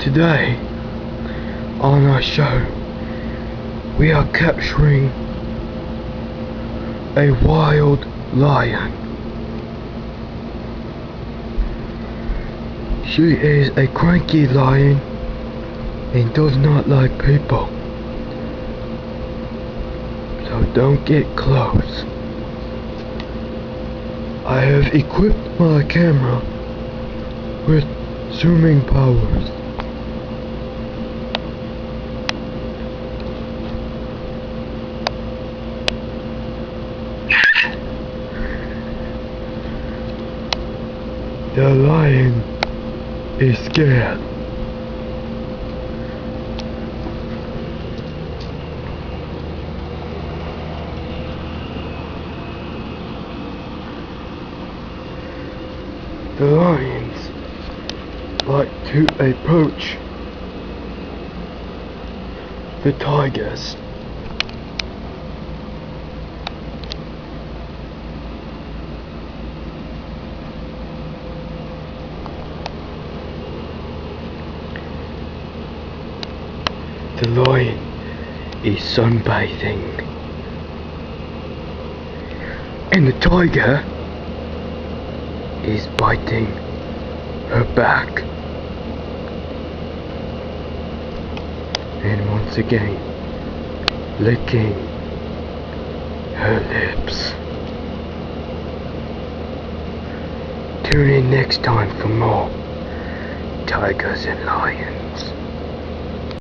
Today, on our show, we are capturing a wild lion. She is a cranky lion and does not like people. So don't get close. I have equipped my camera with zooming powers. The lion is scared. The lions like to approach the tigers. The lion is sunbathing, and the tiger is biting her back, and once again licking her lips. Tune in next time for more Tigers and Lions.